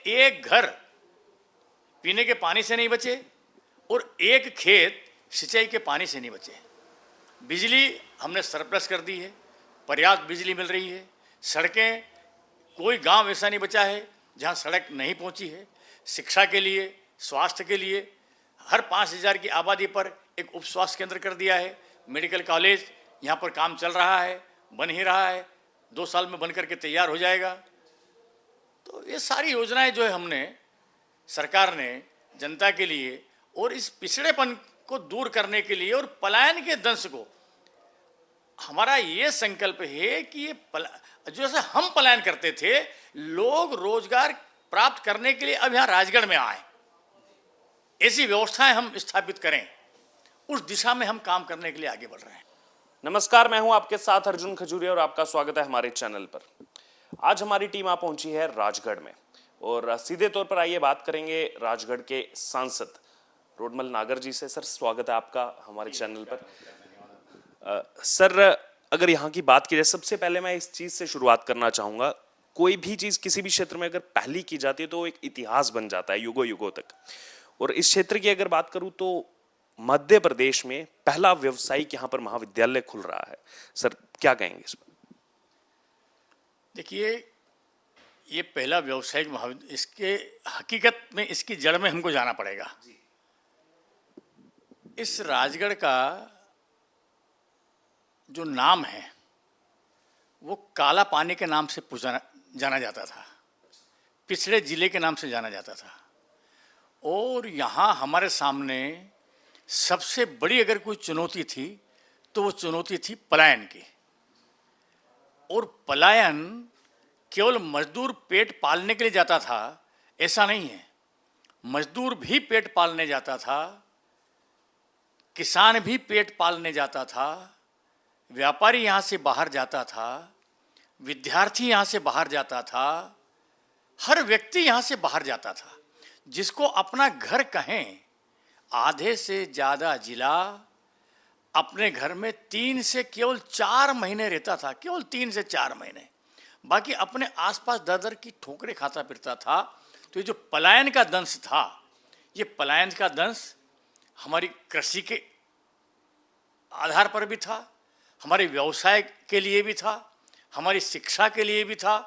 एक घर पीने के पानी से नहीं बचे और एक खेत सिंचाई के पानी से नहीं बचे। बिजली हमने सरप्लस कर दी है, पर्याप्त बिजली मिल रही है। सड़कें, कोई गांव ऐसा नहीं बचा है जहां सड़क नहीं पहुंची है। शिक्षा के लिए, स्वास्थ्य के लिए हर 5,000 की आबादी पर एक उप स्वास्थ्य केंद्र कर दिया है। मेडिकल कॉलेज यहाँ पर काम चल रहा है, बन ही रहा है, 2 साल में बन करके तैयार हो जाएगा। तो ये सारी योजनाएं जो है हमने सरकार ने जनता के लिए और इस पिछड़ेपन को दूर करने के लिए और पलायन के दंश को, हमारा ये संकल्प है कि ये जैसे हम पलायन करते थे, लोग रोजगार प्राप्त करने के लिए अब यहाँ राजगढ़ में आए, ऐसी व्यवस्थाएं हम स्थापित करें, उस दिशा में हम काम करने के लिए आगे बढ़ रहे हैं। नमस्कार, मैं हूं आपके साथ अर्जुन खजूरिया और आपका स्वागत है हमारे चैनल पर। आज हमारी टीम आ पहुंची है राजगढ़ में और सीधे तौर पर आइए बात करेंगे राजगढ़ के सांसद रोडमल नागर जी से। सर, स्वागत है आपका हमारे चैनल पर। सर, अगर यहाँ की बात की जाए, सबसे पहले मैं इस चीज से शुरुआत करना चाहूंगा। कोई भी चीज किसी भी क्षेत्र में अगर पहली की जाती है तो एक इतिहास बन जाता है युगों युगों तक। और इस क्षेत्र की अगर बात करूं तो मध्य प्रदेश में पहला व्यावसायिक यहाँ पर महाविद्यालय खुल रहा है। सर, क्या कहेंगे इस पर? देखिए, ये पहला व्यावसायिक महाविद्यालय, इसके हकीकत में इसकी जड़ में हमको जाना पड़ेगा। इस राजगढ़ का जो नाम है वो काला पानी के नाम से जाना जाता था, पिछड़े जिले के नाम से जाना जाता था। और यहाँ हमारे सामने सबसे बड़ी अगर कोई चुनौती थी तो वो चुनौती थी पलायन की। और पलायन केवल मजदूर पेट पालने के लिए जाता था ऐसा नहीं है, मजदूर भी पेट पालने जाता था, किसान भी पेट पालने जाता था, व्यापारी यहाँ से बाहर जाता था, विद्यार्थी यहाँ से बाहर जाता था, हर व्यक्ति यहाँ से बाहर जाता था। जिसको अपना घर कहें, आधे से ज़्यादा जिला अपने घर में 3 से केवल 4 महीने रहता था, केवल 3 से 4 महीने, बाकी अपने आसपास दर की ठोकरें खाता फिरता था। तो ये जो पलायन का दंश था, ये पलायन का दंश हमारी कृषि के आधार पर भी था, हमारे व्यवसाय के लिए भी था, हमारी शिक्षा के लिए भी था,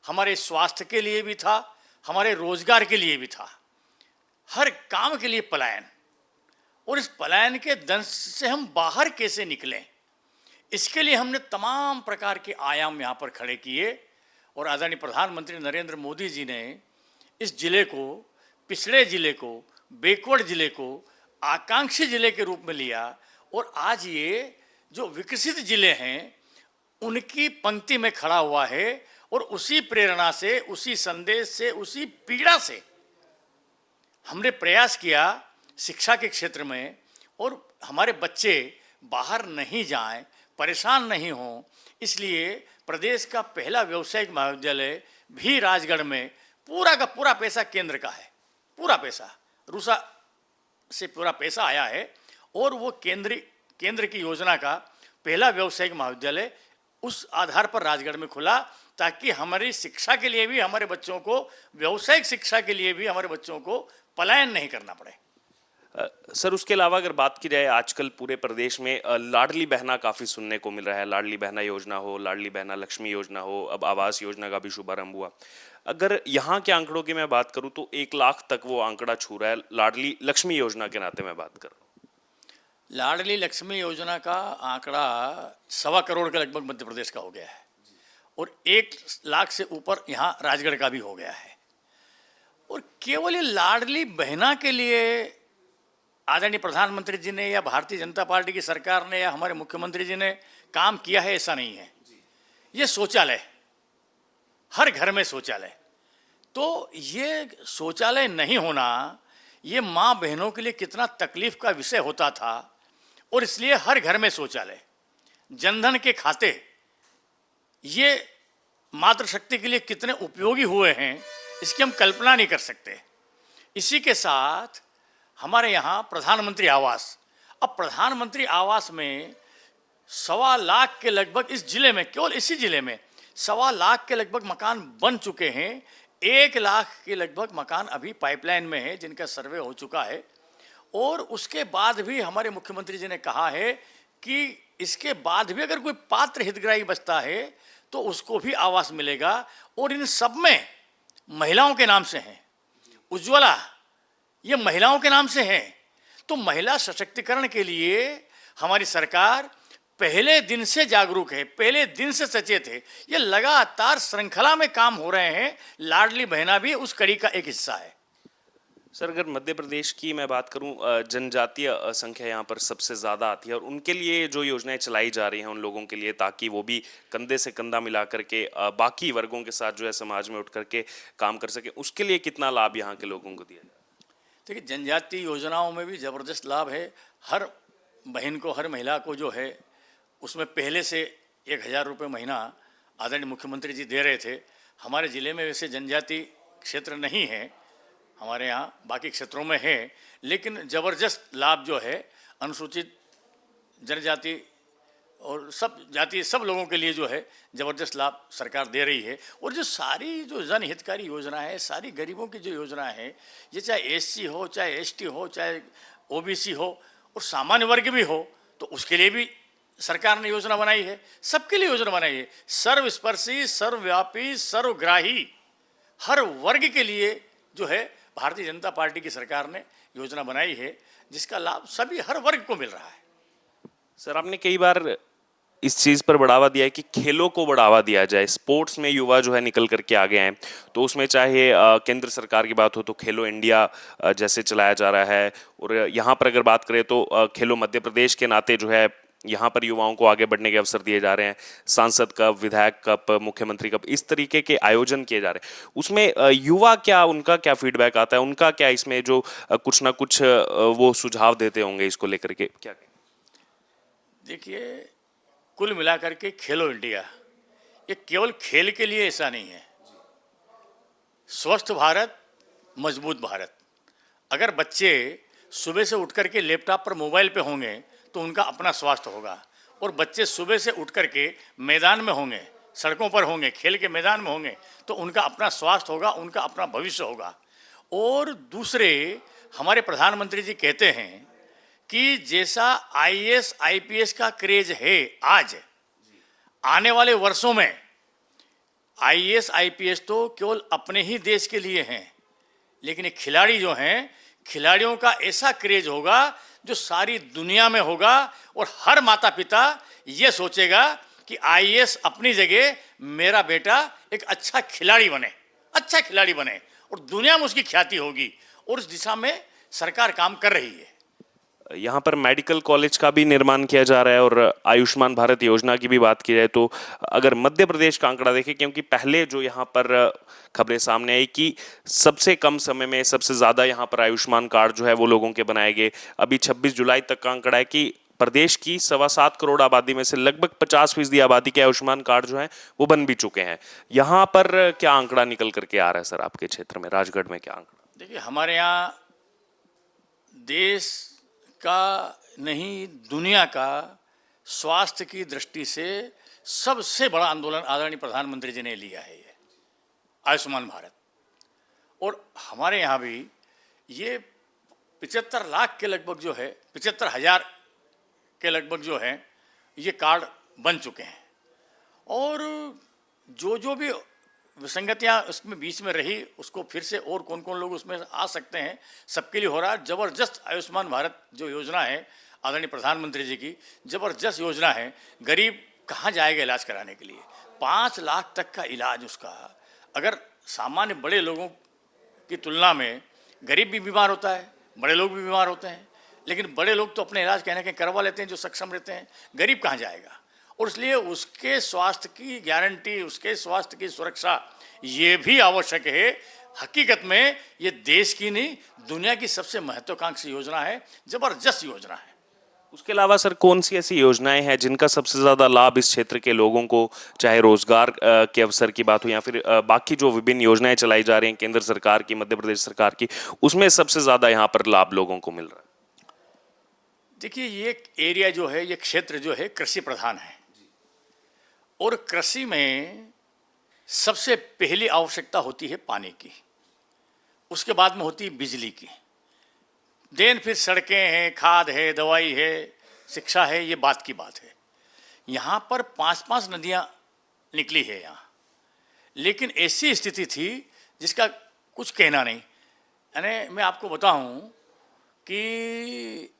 हमारे स्वास्थ्य के लिए भी था, हमारे रोजगार के लिए भी था, हर काम के लिए पलायन। और इस पलायन के दंश से हम बाहर कैसे निकलें, इसके लिए हमने तमाम प्रकार के आयाम यहाँ पर खड़े किए। और आदरणीय प्रधानमंत्री नरेंद्र मोदी जी ने इस जिले को, पिछड़े जिले को, बैकवर्ड जिले को आकांक्षी जिले के रूप में लिया और आज ये जो विकसित जिले हैं उनकी पंक्ति में खड़ा हुआ है। और उसी प्रेरणा से, उसी संदेश से, उसी पीड़ा से हमने प्रयास किया शिक्षा के क्षेत्र में, और हमारे बच्चे बाहर नहीं जाएं, परेशान नहीं हों, इसलिए प्रदेश का पहला व्यावसायिक महाविद्यालय भी राजगढ़ में पूरा का पूरा पैसा केंद्र का है, पूरा पैसा रूसा से पूरा पैसा आया है। और वो केंद्र की योजना का पहला व्यावसायिक महाविद्यालय उस आधार पर राजगढ़ में खुला, ताकि हमारी शिक्षा के लिए भी, हमारे बच्चों को व्यावसायिक शिक्षा के लिए भी हमारे बच्चों को पलायन नहीं करना पड़े। सर, उसके अलावा अगर बात की जाए, आजकल पूरे प्रदेश में लाडली बहना काफ़ी सुनने को मिल रहा है। लाडली बहना योजना हो, लाडली बहना लक्ष्मी योजना हो, अब आवास योजना का भी शुभारंभ हुआ। अगर यहाँ के आंकड़ों की मैं बात करूँ तो 1 लाख तक वो आंकड़ा छू रहा है, लाडली लक्ष्मी योजना के नाते मैं बात करूँ। लाडली लक्ष्मी योजना का आंकड़ा 1.25 करोड़ के लगभग मध्य प्रदेश का हो गया है और 1 लाख से ऊपर यहाँ राजगढ़ का भी हो गया है। और केवल ये लाडली बहना के लिए आदरणीय प्रधानमंत्री जी ने या भारतीय जनता पार्टी की सरकार ने या हमारे मुख्यमंत्री जी ने काम किया है ऐसा नहीं है। ये शौचालय, हर घर में शौचालय, तो ये शौचालय नहीं होना ये माँ बहनों के लिए कितना तकलीफ का विषय होता था। और इसलिए हर घर में शौचालय, जनधन के खाते, ये मातृशक्ति के लिए कितने उपयोगी हुए हैं इसकी हम कल्पना नहीं कर सकते। इसी के साथ हमारे यहाँ प्रधानमंत्री आवास, अब प्रधानमंत्री आवास में 1.25 लाख के लगभग इस जिले में, केवल इसी जिले में 1.25 लाख के लगभग मकान बन चुके हैं। 1 लाख के लगभग मकान अभी पाइपलाइन में है, जिनका सर्वे हो चुका है। और उसके बाद भी हमारे मुख्यमंत्री जी ने कहा है कि इसके बाद भी अगर कोई पात्र हितग्राही बचता है तो उसको भी आवास मिलेगा। और इन सब में महिलाओं के नाम से हैं। उज्ज्वला ये महिलाओं के नाम से है। तो महिला सशक्तिकरण के लिए हमारी सरकार पहले दिन से जागरूक है, पहले दिन से सचेत है। ये लगातार श्रृंखला में काम हो रहे हैं। लाडली बहना भी उस कड़ी का एक हिस्सा है। सर, अगर मध्य प्रदेश की मैं बात करूं, जनजातीय संख्या यहाँ पर सबसे ज़्यादा आती है और उनके लिए जो योजनाएं चलाई जा रही हैं उन लोगों के लिए, ताकि वो भी कंधे से कंधा मिला करके बाकी वर्गों के साथ जो है समाज में उठ करके काम कर सके, उसके लिए कितना लाभ यहाँ के लोगों को दिया जाए? देखिए, जनजातीय योजनाओं में भी ज़बरदस्त लाभ है। हर बहन को, हर महिला को जो है उसमें पहले से 1,000 रुपये महीना आदरणीय मुख्यमंत्री जी दे रहे थे। हमारे ज़िले में वैसे जनजाति क्षेत्र नहीं है, हमारे यहाँ बाकी क्षेत्रों में है, लेकिन ज़बरदस्त लाभ जो है अनुसूचित जनजाति और सब जाति, सब लोगों के लिए जो है ज़बरदस्त लाभ सरकार दे रही है। और जो सारी जो जनहितकारी योजना है, सारी गरीबों की जो योजना है, ये चाहे एससी हो, चाहे एसटी हो, चाहे ओबीसी हो और सामान्य वर्ग भी हो, तो उसके लिए भी सरकार ने योजना बनाई है। सबके लिए योजना बनाई है। सर्वस्पर्शी, सर्वव्यापी, सर्वग्राही, हर वर्ग के लिए जो है भारतीय जनता पार्टी की सरकार ने योजना बनाई है, जिसका लाभ सभी हर वर्ग को मिल रहा है। सर, आपने कई बार इस चीज़ पर बढ़ावा दिया है कि खेलों को बढ़ावा दिया जाए, स्पोर्ट्स में युवा जो है निकल करके आ गए हैं। तो उसमें चाहे केंद्र सरकार की बात हो तो खेलो इंडिया जैसे चलाया जा रहा है, और यहाँ पर अगर बात करें तो खेलो मध्य प्रदेश के नाते जो है यहाँ पर युवाओं को आगे बढ़ने के अवसर दिए जा रहे हैं। सांसद कप, विधायक कप, मुख्यमंत्री कप, इस तरीके के आयोजन किए जा रहे हैं। उसमें युवा क्या, उनका क्या फीडबैक आता है, उनका क्या इसमें जो कुछ ना कुछ वो सुझाव देते होंगे इसको लेकर के, क्या? देखिए, कुल मिलाकर के खेलो इंडिया ये केवल खेल के लिए ऐसा नहीं है। स्वस्थ भारत, मजबूत भारत। अगर बच्चे सुबह से उठ करके लैपटॉप पर, मोबाइल पे होंगे तो उनका अपना स्वास्थ्य होगा। और बच्चे सुबह से उठ करके मैदान में होंगे, सड़कों पर होंगे, खेल के मैदान में होंगे, तो उनका अपना स्वास्थ्य होगा, उनका अपना भविष्य होगा। और दूसरे, हमारे प्रधानमंत्री जी कहते हैं कि जैसा आईएएस आईपीएस का क्रेज है आज, आने वाले वर्षों में आईएएस आईपीएस तो केवल अपने ही देश के लिए हैं, लेकिन ये खिलाड़ी जो हैं, खिलाड़ियों का ऐसा क्रेज होगा जो सारी दुनिया में होगा। और हर माता पिता ये सोचेगा कि आईएएस अपनी जगह मेरा बेटा एक अच्छा खिलाड़ी बने, अच्छा खिलाड़ी बने, और दुनिया में उसकी ख्याति होगी। और उस दिशा में सरकार काम कर रही है। यहाँ पर मेडिकल कॉलेज का भी निर्माण किया जा रहा है, और आयुष्मान भारत योजना की भी बात की जाए तो अगर मध्य प्रदेश का आंकड़ा देखें, क्योंकि पहले जो यहाँ पर खबरें सामने आई कि सबसे कम समय में सबसे ज़्यादा यहाँ पर आयुष्मान कार्ड जो है वो लोगों के बनाए गए। अभी 26 जुलाई तक का आंकड़ा है कि प्रदेश की 7.25 करोड़ आबादी में से लगभग 50% आबादी के आयुष्मान कार्ड जो है वो बन भी चुके हैं। यहाँ पर क्या आंकड़ा निकल करके आ रहा है सर आपके क्षेत्र में, राजगढ़ में क्या आंकड़ा? देखिए, हमारे यहाँ देश का नहीं, दुनिया का स्वास्थ्य की दृष्टि से सबसे बड़ा आंदोलन आदरणीय प्रधानमंत्री जी ने लिया है, ये आयुष्मान भारत। और हमारे यहाँ भी ये 75 लाख के लगभग जो है, 75,000 के लगभग जो है ये कार्ड बन चुके हैं। और जो भी विसंगतियाँ उसमें बीच में रही, उसको फिर से और कौन कौन लोग उसमें आ सकते हैं, सबके लिए हो रहा है। ज़बरदस्त आयुष्मान भारत जो योजना है आदरणीय प्रधानमंत्री जी की, ज़बरदस्त योजना है। गरीब कहाँ जाएगा इलाज कराने के लिए? 5 लाख तक का इलाज उसका। अगर सामान्य बड़े लोगों की तुलना में गरीब भी बीमार होता है, बड़े लोग भी बीमार होते हैं, लेकिन बड़े लोग तो अपने इलाज कहीं ना कहीं करवा लेते हैं जो सक्षम रहते हैं। गरीब कहाँ जाएगा? और इसलिए उसके स्वास्थ्य की गारंटी, उसके स्वास्थ्य की सुरक्षा ये भी आवश्यक है। हकीकत में ये देश की नहीं, दुनिया की सबसे महत्वाकांक्षी योजना है, जबरदस्त योजना है। उसके अलावा सर कौन सी ऐसी योजनाएं हैं जिनका सबसे ज्यादा लाभ इस क्षेत्र के लोगों को, चाहे रोजगार के अवसर की बात हो या फिर बाकी जो विभिन्न योजनाएं चलाई जा रही हैं केंद्र सरकार की, मध्य प्रदेश सरकार की, उसमें सबसे ज्यादा यहाँ पर लाभ लोगों को मिल रहा है? देखिए, ये एरिया जो है, ये क्षेत्र जो है कृषि प्रधान है। और कृषि में सबसे पहली आवश्यकता होती है पानी की, उसके बाद में होती है बिजली की, देन फिर सड़कें हैं, खाद है, दवाई है, शिक्षा है, ये बात की बात है। यहाँ पर 5-5 नदियाँ निकली है यहाँ, लेकिन ऐसी स्थिति थी जिसका कुछ कहना नहीं। यानी मैं आपको बताऊं कि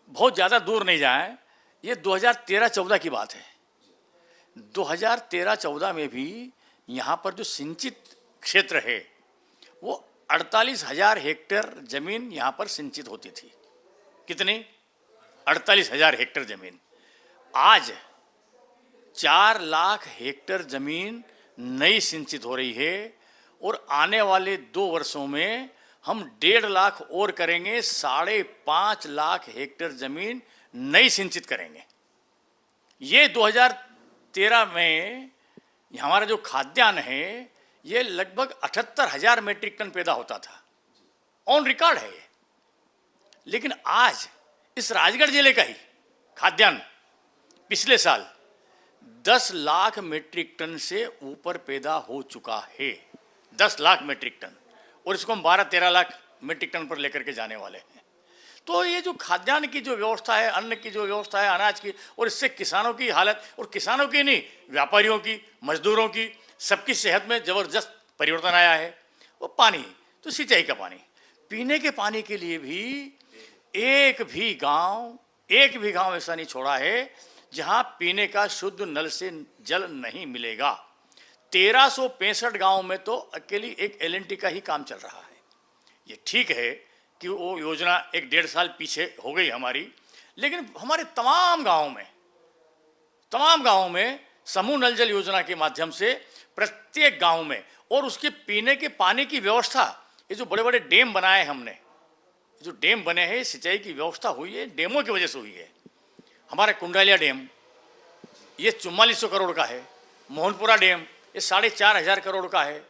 बहुत ज़्यादा दूर नहीं जाएं, ये 2013-14 की बात है। 2013-14 में भी यहाँ पर जो सिंचित क्षेत्र है वो 48,000 हेक्टेयर जमीन यहाँ पर सिंचित होती थी। कितनी? 48,000 हेक्टेयर जमीन। आज 4 लाख हेक्टेयर जमीन नई सिंचित हो रही है और आने वाले 2 वर्षों में हम 1.5 लाख और करेंगे, 5.5 लाख हेक्टेयर जमीन नई सिंचित करेंगे। ये 2013 में हमारा जो खाद्यान्न है ये लगभग 78,000 मीट्रिक टन पैदा होता था, ऑन रिकॉर्ड है ये। लेकिन आज इस राजगढ़ जिले का ही खाद्यान्न पिछले साल 10 लाख मीट्रिक टन से ऊपर पैदा हो चुका है, 10 लाख मीट्रिक टन, और इसको हम 12-13 लाख मीट्रिक टन पर लेकर के जाने वाले हैं। तो ये जो खाद्यान्न की जो व्यवस्था है, अन्न की जो व्यवस्था है, अनाज की, और इससे किसानों की हालत, और किसानों की नहीं, व्यापारियों की, मजदूरों की, सबकी सेहत में ज़बरदस्त परिवर्तन आया है। वो पानी, तो सिंचाई का पानी, पीने के पानी के लिए भी एक भी गांव ऐसा नहीं छोड़ा है जहां पीने का शुद्ध नल से जल नहीं मिलेगा। 1365 गांव में तो अकेली एक एलएनटी का ही काम चल रहा है। ये ठीक है कि वो योजना 1-1.5 साल पीछे हो गई हमारी, लेकिन हमारे तमाम गांवों में समूह नल जल योजना के माध्यम से प्रत्येक गांव में, और उसके पीने के पानी की व्यवस्था, ये जो बड़े बड़े डैम बनाए हमने, जो डैम बने हैं, सिंचाई की व्यवस्था हुई है डैमों की वजह से हुई है। हमारा कुंडालिया डैम ये 4400 करोड़ का है, मोहनपुरा डैम ये 4,500 करोड़ का है,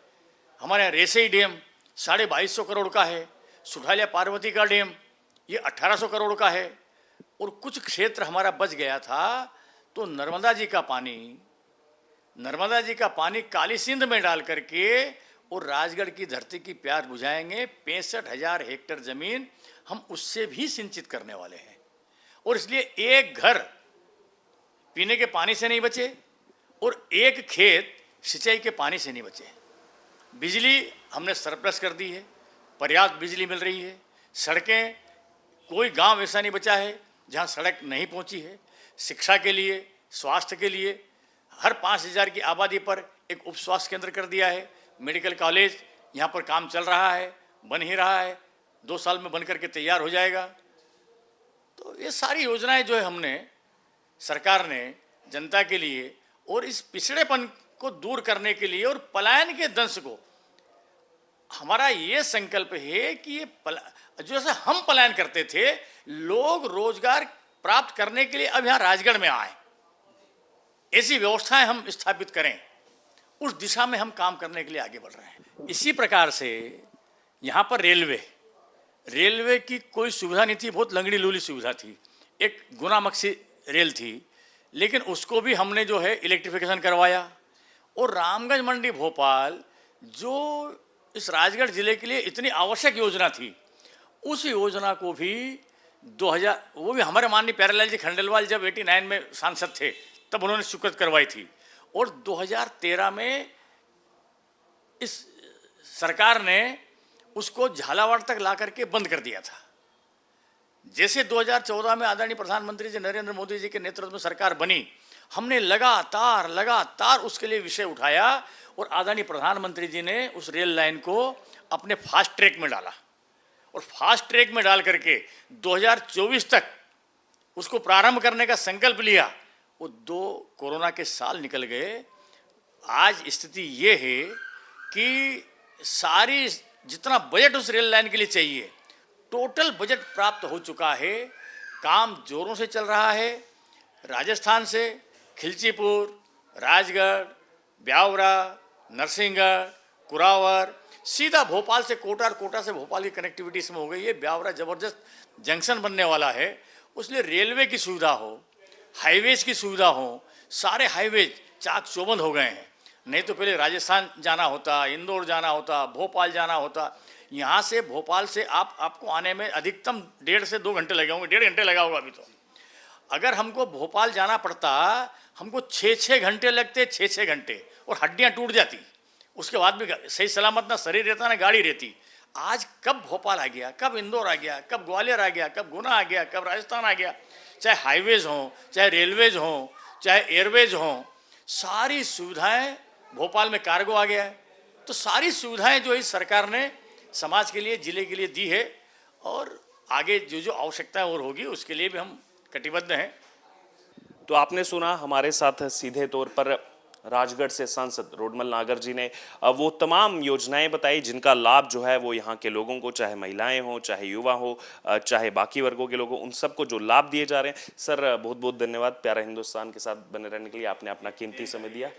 हमारे रेसई डैम 2250 करोड़ का है, सुठालिया पार्वती का डैम ये 1800 करोड़ का है, और कुछ क्षेत्र हमारा बच गया था। तो नर्मदा जी का पानी काली सिंध में डाल करके और राजगढ़ की धरती की प्यास बुझाएंगे। 65,000 हेक्टेयर जमीन हम उससे भी सिंचित करने वाले हैं, और इसलिए एक घर पीने के पानी से नहीं बचे और एक खेत सिंचाई के पानी से नहीं बचे। बिजली हमने सरप्लस कर दी है, पर्याप्त बिजली मिल रही है। सड़कें, कोई गांव ऐसा नहीं बचा है जहां सड़क नहीं पहुंची है। शिक्षा के लिए, स्वास्थ्य के लिए हर 5,000 की आबादी पर एक उप स्वास्थ्य केंद्र कर दिया है। मेडिकल कॉलेज यहाँ पर काम चल रहा है, बन ही रहा है, 2 साल में बन करके तैयार हो जाएगा। तो ये सारी योजनाएं जो है हमने, सरकार ने जनता के लिए और इस पिछड़ेपन को दूर करने के लिए और पलायन के दंश को, हमारा ये संकल्प है कि ये जैसे हम पलायन करते थे, लोग रोजगार प्राप्त करने के लिए अब यहाँ राजगढ़ में आए, ऐसी व्यवस्थाएं हम स्थापित करें, उस दिशा में हम काम करने के लिए आगे बढ़ रहे हैं। इसी प्रकार से यहाँ पर रेलवे की कोई सुविधा नहीं थी, बहुत लंगड़ी लूली सुविधा थी। एक गुना मक्सी रेल थी, लेकिन उसको भी हमने जो है इलेक्ट्रिफिकेशन करवाया। और रामगंज मंडी भोपाल जो इस राजगढ़ जिले के लिए इतनी आवश्यक योजना थी, उस योजना को भी 2000, वो भी हमारे माननीय प्यारेलाल जी खंडेलवाल जब 89 में सांसद थे तब उन्होंने स्वीकृत करवाई थी, और 2013 में इस सरकार ने उसको झालावाड़ तक ला करके बंद कर दिया था। जैसे 2014 में आदरणीय प्रधानमंत्री जी नरेंद्र मोदी जी के नेतृत्व में सरकार बनी, हमने लगातार उसके लिए विषय उठाया, और आदरणीय प्रधानमंत्री जी ने उस रेल लाइन को अपने फास्ट ट्रैक में डाला, और फास्ट ट्रैक में डाल करके 2024 तक उसको प्रारंभ करने का संकल्प लिया। वो 2 कोरोना के साल निकल गए। आज स्थिति ये है कि सारी जितना बजट उस रेल लाइन के लिए चाहिए, टोटल बजट प्राप्त हो चुका है, काम जोरों से चल रहा है। राजस्थान से खिलचीपुर, राजगढ़, ब्यावरा, नरसिंहगढ़, कुरावर, सीधा भोपाल से कोटा, और कोटा से भोपाल की कनेक्टिविटी इसमें हो गई है। ब्यावरा ज़बरदस्त जंक्शन बनने वाला है, उसलिए रेलवे की सुविधा हो, हाईवेज की सुविधा हो, सारे हाईवेज चाक चौबंद हो गए हैं। नहीं तो पहले राजस्थान जाना होता, इंदौर जाना होता, भोपाल जाना होता। यहाँ से भोपाल से आपको आने में अधिकतम 1.5 से 2 घंटे लगे होंगे, 1.5 घंटे लगा होगा अभी तो। अगर हमको भोपाल जाना पड़ता, हमको 6-6 घंटे लगते, 6-6 घंटे, और हड्डियाँ टूट जाती। उसके बाद भी सही सलामत ना शरीर रहता ना गाड़ी रहती। आज कब भोपाल आ गया, कब इंदौर आ गया, कब ग्वालियर आ गया, कब गुना आ गया, कब राजस्थान आ गया। चाहे हाईवेज हों, चाहे रेलवेज हों, चाहे एयरवेज हों, सारी सुविधाएं भोपाल में कार्गो आ गया है। तो सारी सुविधाएं जो इस सरकार ने समाज के लिए, जिले के लिए दी है, और आगे जो जो आवश्यकता और होगी उसके लिए भी हम कटिबद्ध हैं। तो आपने सुना हमारे साथ सीधे तौर पर राजगढ़ से सांसद रोडमल नागर जी ने वो तमाम योजनाएं बताई जिनका लाभ जो है वो यहाँ के लोगों को, चाहे महिलाएं हो, चाहे युवा हो, चाहे बाकी वर्गों के लोग हो, उन सबको जो लाभ दिए जा रहे हैं। सर बहुत बहुत धन्यवाद प्यारा हिंदुस्तान के साथ बने रहने के लिए, आपने अपना कीमती समय दिया।